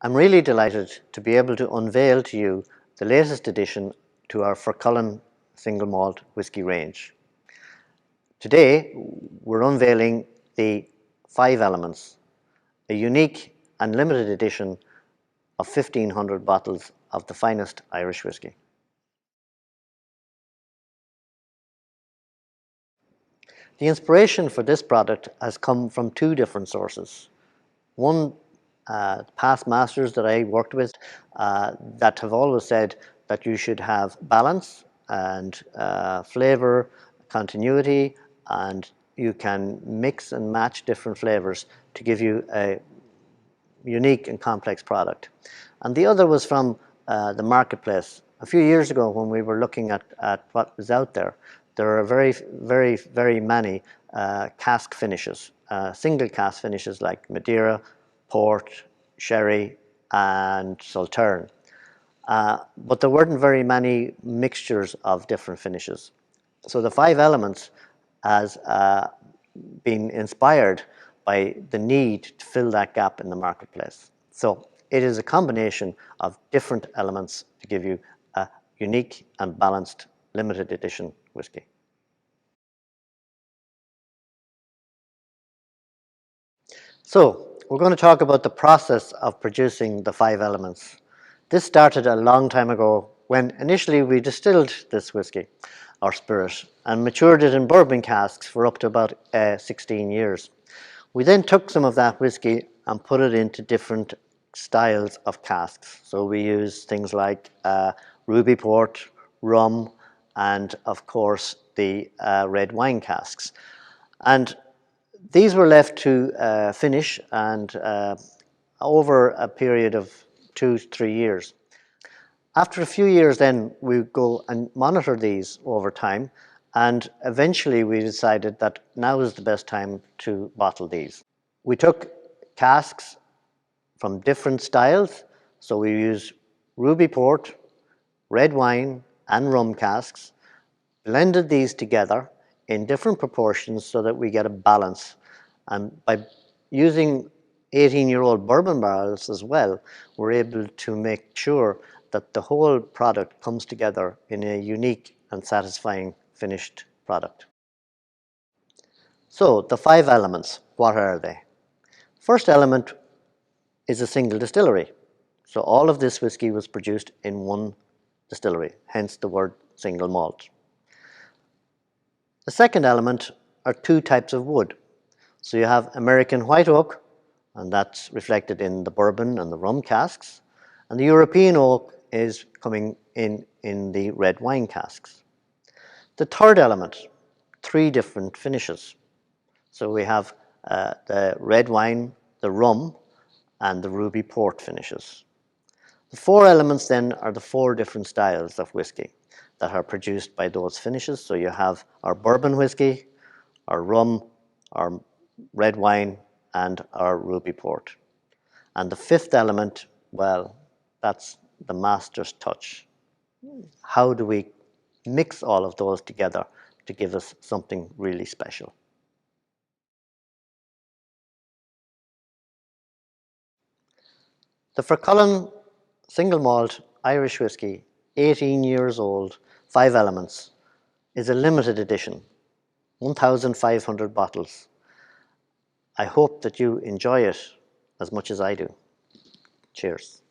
I'm really delighted to be able to unveil to you the latest addition to our Furcullen single malt whisky range. Today, we're unveiling the Five Elements, a unique and limited edition of 1,500 bottles of the finest Irish whisky. The inspiration for this product has come from two different sources. One, past masters that I worked with that have always said that you should have balance and flavor, continuity, and you can mix and match different flavors to give you a unique and complex product. And the other was from the marketplace. A few years ago, when we were looking at what was out there, there are very many cask finishes, single cask finishes like Madeira, Port, Sherry, and Sauternes. But there weren't very many mixtures of different finishes. So the Five Elements has been inspired by the need to fill that gap in the marketplace. So it is a combination of different elements to give you a unique and balanced limited edition whisky. So we're going to talk about the process of producing the Five Elements. This started a long time ago when initially we distilled this whisky, or spirit, and matured it in bourbon casks for up to about 16 years. We then took some of that whisky and put it into different styles of casks. So we use things like ruby port, rum, and of course the red wine casks. And these were left to finish and over a period of 2 to 3 years. After a few years then we go and monitor these over time, and eventually we decided that now is the best time to bottle these. We took casks from different styles, so we use ruby port, red wine and rum casks, blended these together in different proportions so that we get a balance. And by using 18-year-old bourbon barrels as well, we're able to make sure that the whole product comes together in a unique and satisfying finished product. So the Five Elements, what are they? First element is a single distillery. So all of this whisky was produced in one distillery, hence the word single malt. The second element are two types of wood. So you have American white oak, and that's reflected in the bourbon and the rum casks, and the European oak is coming in the red wine casks. The third element, three different finishes. So we have the red wine, the rum, and the ruby port finishes. The four elements then are the four different styles of whisky that are produced by those finishes. So you have our bourbon whisky, our rum, our red wine, and our ruby port. And the fifth element, well, that's the master's touch. How do we mix all of those together to give us something really special? The Furcullen single malt Irish whisky, 18 years old, Five Elements, is a limited edition, 1,500 bottles. I hope that you enjoy it as much as I do. Cheers.